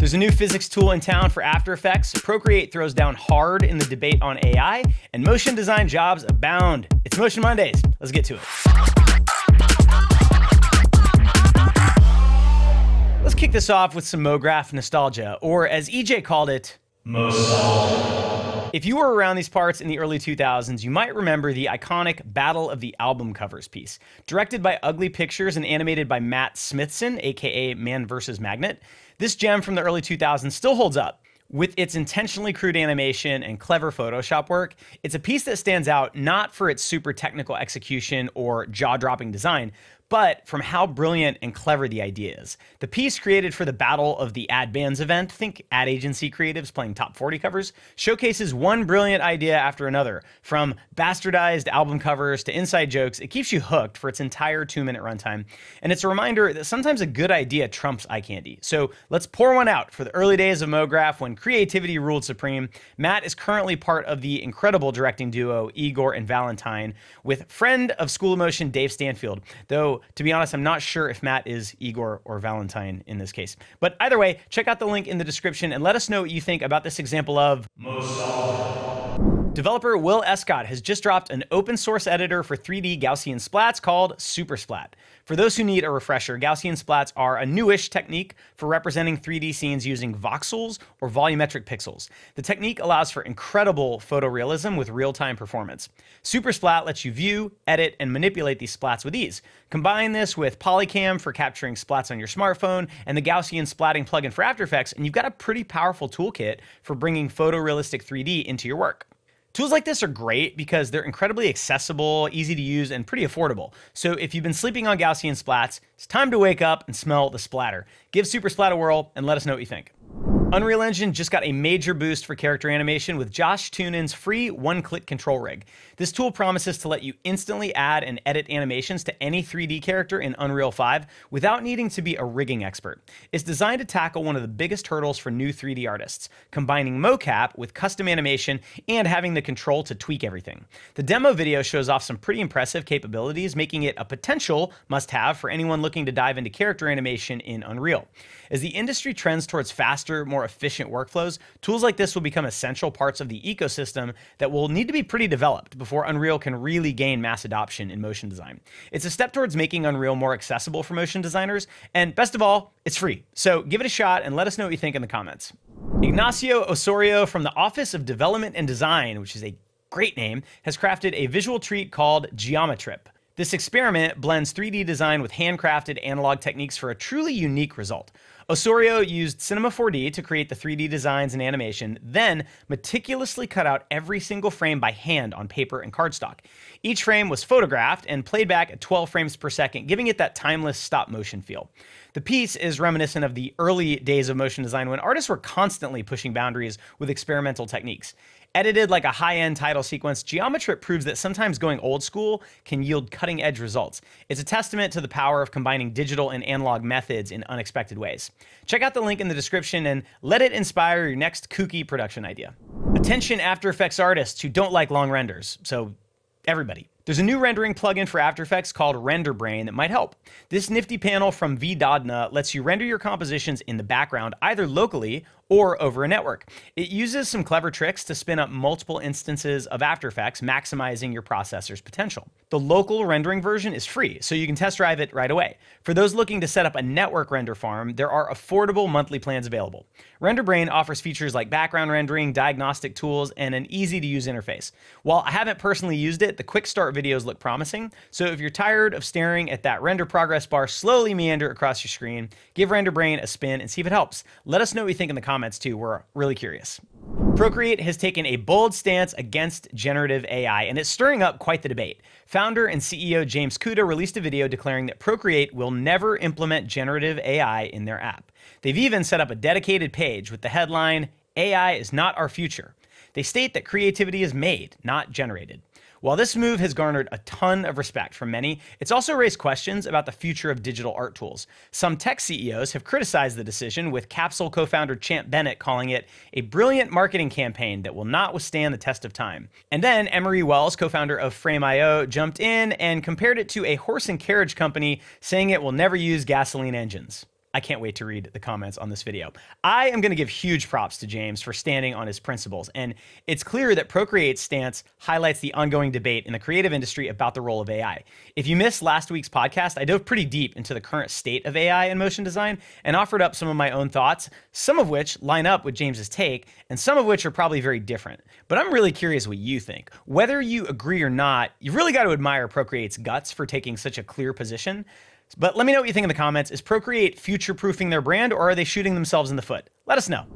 There's a new physics tool in town for After Effects. Procreate throws down hard in the debate on AI, and motion design jobs abound. It's Motion Mondays. Let's get to it. Let's kick this off with some MoGraph nostalgia, or as EJ called it, Mostalgia. If you were around these parts in the early 2000s, you might remember the iconic Battle of the Album Covers piece. Directed by Ugly Pictures and animated by Matt Smithson, aka Man vs. Magnet, this gem from the early 2000s still holds up. With its intentionally crude animation and clever Photoshop work, it's a piece that stands out not for its super technical execution or jaw-dropping design, but from how brilliant and clever the idea is. The piece, created for the Battle of the Ad Bands event, think ad agency creatives playing top 40 covers, showcases one brilliant idea after another. From bastardized album covers to inside jokes, it keeps you hooked for its entire 2-minute runtime. And it's a reminder that sometimes a good idea trumps eye candy. So let's pour one out for the early days of MoGraph when creativity ruled supreme. Matt is currently part of the incredible directing duo Igor and Valentine, with friend of School of Motion Dave Stanfield, though to be honest, I'm not sure if Matt is Igor or Valentine in this case. But either way, check out the link in the description and let us know what you think about this example of Mostalgia. Developer Will Escott has just dropped an open source editor for 3D Gaussian splats called SuperSplat. For those who need a refresher, Gaussian splats are a newish technique for representing 3D scenes using voxels or volumetric pixels. The technique allows for incredible photorealism with real-time performance. SuperSplat lets you view, edit, and manipulate these splats with ease. Combine this with Polycam for capturing splats on your smartphone and the Gaussian splatting plugin for After Effects, and you've got a pretty powerful toolkit for bringing photorealistic 3D into your work. Tools like this are great because they're incredibly accessible, easy to use, and pretty affordable. So if you've been sleeping on Gaussian splats, it's time to wake up and smell the splatter. Give SuperSplat a whirl and let us know what you think. Unreal Engine just got a major boost for character animation with Josh Tunin's free one-click control rig. This tool promises to let you instantly add and edit animations to any 3D character in Unreal 5 without needing to be a rigging expert. It's designed to tackle one of the biggest hurdles for new 3D artists, combining mocap with custom animation and having the control to tweak everything. The demo video shows off some pretty impressive capabilities, making it a potential must-have for anyone looking to dive into character animation in Unreal. As the industry trends towards faster, more efficient workflows, tools like this will become essential parts of the ecosystem that will need to be pretty developed before Unreal can really gain mass adoption in motion design. It's a step towards making Unreal more accessible for motion designers, and best of all, it's free. So give it a shot and let us know what you think in the comments. Ignacio Osorio from the Office of Development and Design, which is a great name, has crafted a visual treat called Geometrip. This experiment blends 3D design with handcrafted analog techniques for a truly unique result. Osorio used Cinema 4D to create the 3D designs and animation, then meticulously cut out every single frame by hand on paper and cardstock. Each frame was photographed and played back at 12 frames per second, giving it that timeless stop-motion feel. The piece is reminiscent of the early days of motion design when artists were constantly pushing boundaries with experimental techniques. Edited like a high-end title sequence, Geometrip proves that sometimes going old school can yield cutting-edge results. It's a testament to the power of combining digital and analog methods in unexpected ways. Check out the link in the description and let it inspire your next kooky production idea. Attention After Effects artists who don't like long renders, so everybody. There's a new rendering plugin for After Effects called RenderBrain that might help. This nifty panel from VDodna lets you render your compositions in the background either locally or over a network. It uses some clever tricks to spin up multiple instances of After Effects, maximizing your processor's potential. The local rendering version is free, so you can test drive it right away. For those looking to set up a network render farm, there are affordable monthly plans available. RenderBrain offers features like background rendering, diagnostic tools, and an easy-to-use interface. While I haven't personally used it, the quick start videos look promising, so if you're tired of staring at that render progress bar slowly meander across your screen, give RenderBrain a spin and see if it helps. Let us know what you think in the comments too, we're really curious. Procreate has taken a bold stance against generative AI, and it's stirring up quite the debate. Founder and CEO James Kuda released a video declaring that Procreate will never implement generative AI in their app. They've even set up a dedicated page with the headline, "AI is not our future." They state that creativity is made, not generated. While this move has garnered a ton of respect from many, it's also raised questions about the future of digital art tools. Some tech CEOs have criticized the decision, with Capsule co-founder Champ Bennett calling it a brilliant marketing campaign that will not withstand the test of time. And then Emery Wells, co-founder of Frame.io, jumped in and compared it to a horse and carriage company, saying it will never use gasoline engines. I can't wait to read the comments on this video. I am going to give huge props to James for standing on his principles, and it's clear that Procreate's stance highlights the ongoing debate in the creative industry about the role of AI. If you missed last week's podcast, I dove pretty deep into the current state of AI in motion design and offered up some of my own thoughts, some of which line up with James's take, and some of which are probably very different. But I'm really curious what you think. Whether you agree or not, you've really got to admire Procreate's guts for taking such a clear position. But let me know what you think in the comments. Is Procreate future-proofing their brand, or are they shooting themselves in the foot? Let us know.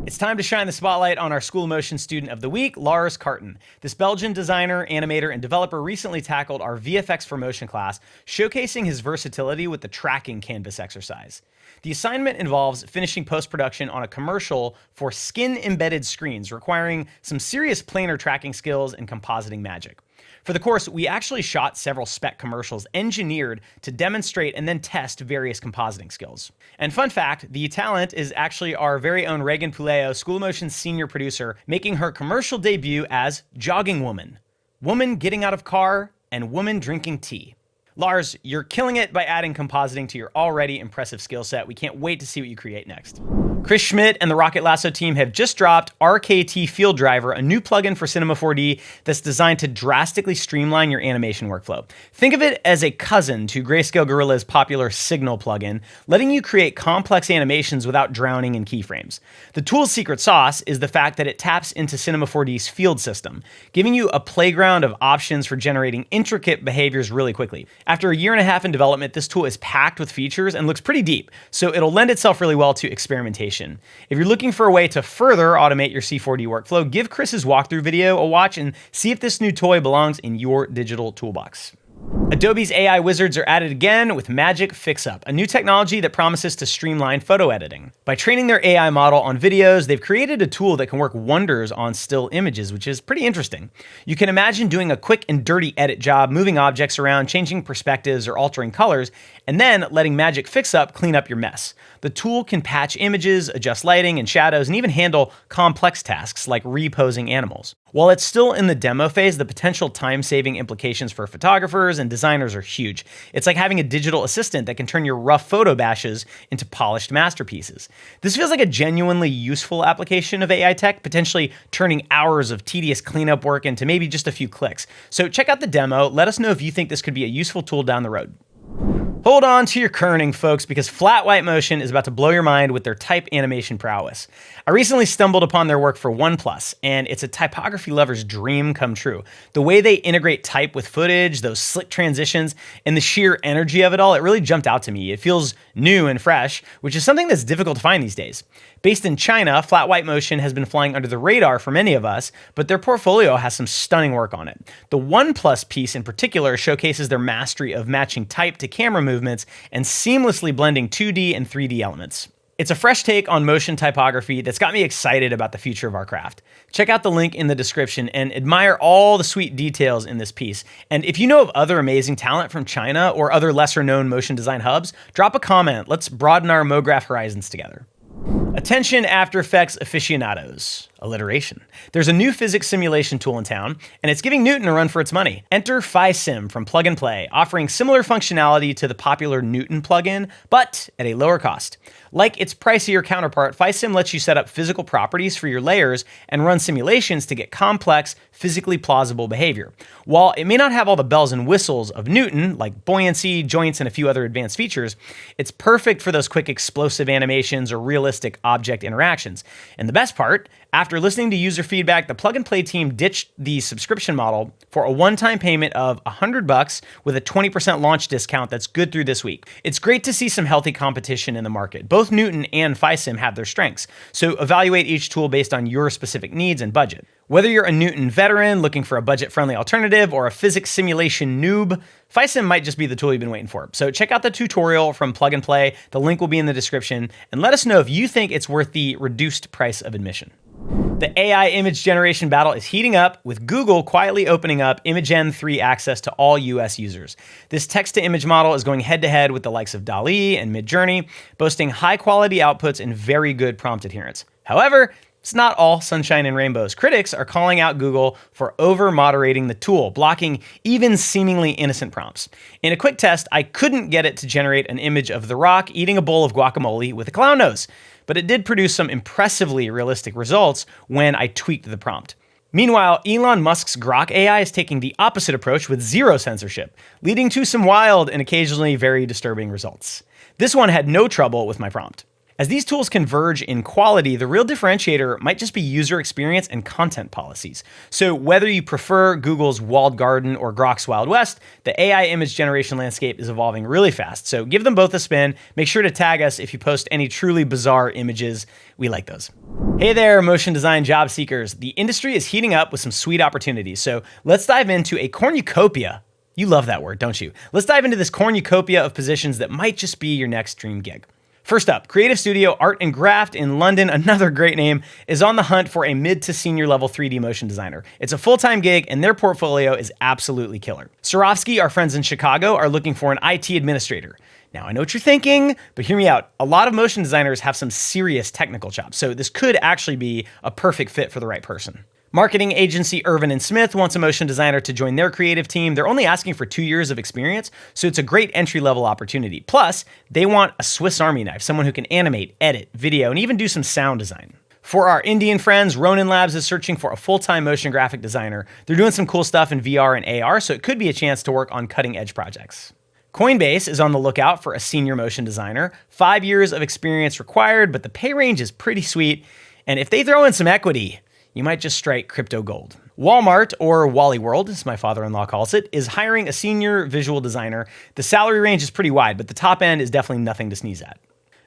It's time to shine the spotlight on our School of Motion student of the week, Lars Carton. This Belgian designer, animator, and developer recently tackled our VFX for Motion class, showcasing his versatility with the tracking canvas exercise. The assignment involves finishing post-production on a commercial for skin-embedded screens, requiring some serious planar tracking skills and compositing magic. For the course, we actually shot several spec commercials engineered to demonstrate and then test various compositing skills. And fun fact, the talent is actually our very own Reagan Puleo, School of Motion's senior producer, making her commercial debut as Jogging Woman, woman getting out of car, and woman drinking tea. Lars, you're killing it by adding compositing to your already impressive skill set. We can't wait to see what you create next. Chris Schmidt and the Rocket Lasso team have just dropped RKT Field Driver, a new plugin for Cinema 4D that's designed to drastically streamline your animation workflow. Think of it as a cousin to Grayscale Gorilla's popular Signal plugin, letting you create complex animations without drowning in keyframes. The tool's secret sauce is the fact that it taps into Cinema 4D's field system, giving you a playground of options for generating intricate behaviors really quickly. After a year and a half in development, this tool is packed with features and looks pretty deep, so it'll lend itself really well to experimentation. If you're looking for a way to further automate your C4D workflow, give Chris's walkthrough video a watch and see if this new toy belongs in your digital toolbox. Adobe's AI wizards are at it again with Magic Fixup, a new technology that promises to streamline photo editing. By training their AI model on videos, they've created a tool that can work wonders on still images, which is pretty interesting. You can imagine doing a quick and dirty edit job, moving objects around, changing perspectives, or altering colors, and then letting Magic Fixup clean up your mess. The tool can patch images, adjust lighting and shadows, and even handle complex tasks like reposing animals. While it's still in the demo phase, the potential time-saving implications for photographers and designers are huge. It's like having a digital assistant that can turn your rough photo bashes into polished masterpieces. This feels like a genuinely useful application of AI tech, potentially turning hours of tedious cleanup work into maybe just a few clicks. So check out the demo. Let us know if you think this could be a useful tool down the road. Hold on to your kerning, folks, because Flat White Motion is about to blow your mind with their type animation prowess. I recently stumbled upon their work for OnePlus, and it's a typography lover's dream come true. The way they integrate type with footage, those slick transitions, and the sheer energy of it all, it really jumped out to me. It feels new and fresh, which is something that's difficult to find these days. Based in China, Flat White Motion has been flying under the radar for many of us, but their portfolio has some stunning work on it. The OnePlus piece in particular showcases their mastery of matching type to camera movements and seamlessly blending 2D and 3D elements. It's a fresh take on motion typography that's got me excited about the future of our craft. Check out the link in the description and admire all the sweet details in this piece. And if you know of other amazing talent from China or other lesser known motion design hubs, drop a comment. Let's broaden our MoGraph horizons together. Attention After Effects aficionados. Alliteration. There's a new physics simulation tool in town, and it's giving Newton a run for its money. Enter Physim from Plug and Play, offering similar functionality to the popular Newton plugin, but at a lower cost. Like its pricier counterpart, Physim lets you set up physical properties for your layers and run simulations to get complex, physically plausible behavior. While it may not have all the bells and whistles of Newton, like buoyancy, joints, and a few other advanced features, it's perfect for those quick explosive animations or realistic object interactions. And the best part, after listening to user feedback, the Plug and Play team ditched the subscription model for a one-time payment of $100 with a 20% launch discount that's good through this week. It's great to see some healthy competition in the market. Both Newton and Physim have their strengths, so evaluate each tool based on your specific needs and budget. Whether you're a Newton veteran looking for a budget-friendly alternative or a physics simulation noob, Physim might just be the tool you've been waiting for. So check out the tutorial from Plug and Play. The link will be in the description, and let us know if you think it's worth the reduced price of admission. The AI image generation battle is heating up, with Google quietly opening up Imagen 3 access to all US users. This text-to-image model is going head-to-head with the likes of DALL-E and Midjourney, boasting high-quality outputs and very good prompt adherence. However, It's not all sunshine and rainbows. Critics are calling out Google for over-moderating the tool, blocking even seemingly innocent prompts. In a quick test, I couldn't get it to generate an image of The Rock eating a bowl of guacamole with a clown nose, but it did produce some impressively realistic results when I tweaked the prompt. Meanwhile, Elon Musk's Grok AI is taking the opposite approach with zero censorship, leading to some wild and occasionally very disturbing results. This one had no trouble with my prompt. As these tools converge in quality, the real differentiator might just be user experience and content policies. So whether you prefer Google's walled garden or Grok's Wild West, the AI image generation landscape is evolving really fast. So give them both a spin. Make sure to tag us if you post any truly bizarre images. We like those. Hey there, motion design job seekers. The industry is heating up with some sweet opportunities. So let's dive into a cornucopia. You love that word, don't you? Let's dive into this cornucopia of positions that might just be your next dream gig. First up, Creative Studio Art and Graft in London, another great name, is on the hunt for a mid to senior level 3D motion designer. It's a full-time gig and their portfolio is absolutely killer. Swarovski, our friends in Chicago, are looking for an IT administrator. Now, I know what you're thinking, but hear me out. A lot of motion designers have some serious technical chops, so this could actually be a perfect fit for the right person. Marketing agency Irvin & Smith wants a motion designer to join their creative team. They're only asking for 2 years of experience, so it's a great entry-level opportunity. Plus, they want a Swiss Army knife, someone who can animate, edit, video, and even do some sound design. For our Indian friends, Ronin Labs is searching for a full-time motion graphic designer. They're doing some cool stuff in VR and AR, so it could be a chance to work on cutting-edge projects. Coinbase is on the lookout for a senior motion designer. 5 years of experience required, but the pay range is pretty sweet. And if they throw in some equity, you might just strike crypto gold. Walmart, or Wally World, as my father-in-law calls it, is hiring a senior visual designer. The salary range is pretty wide, but the top end is definitely nothing to sneeze at.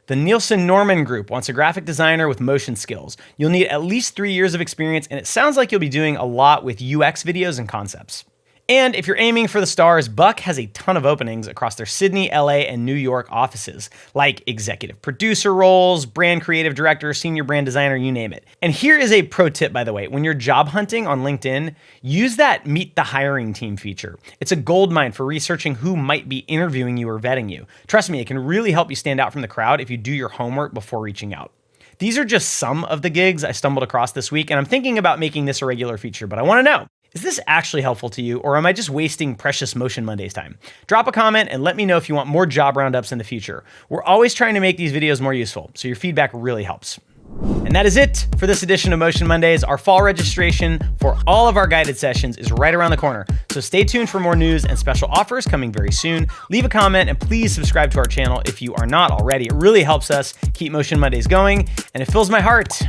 The Nielsen Norman Group wants a graphic designer with motion skills. You'll need at least 3 years of experience, and it sounds like you'll be doing a lot with UX videos and concepts. And if you're aiming for the stars, Buck has a ton of openings across their Sydney, LA, and New York offices, like executive producer roles, brand creative director, senior brand designer, you name it. And here is a pro tip, by the way. When you're job hunting on LinkedIn, use that Meet the Hiring Team feature. It's a goldmine for researching who might be interviewing you or vetting you. Trust me, it can really help you stand out from the crowd if you do your homework before reaching out. These are just some of the gigs I stumbled across this week, and I'm thinking about making this a regular feature, but I want to know, is this actually helpful to you, or am I just wasting precious Motion Mondays time? Drop a comment and let me know if you want more job roundups in the future. We're always trying to make these videos more useful, so your feedback really helps. And that is it for this edition of Motion Mondays. Our fall registration for all of our guided sessions is right around the corner, so stay tuned for more news and special offers coming very soon. Leave a comment and please subscribe to our channel if you are not already. It really helps us keep Motion Mondays going, and it fills my heart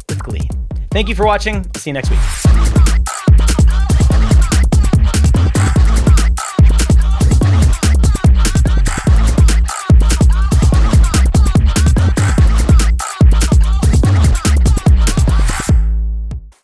with glee. Thank you for watching. I'll see you next week.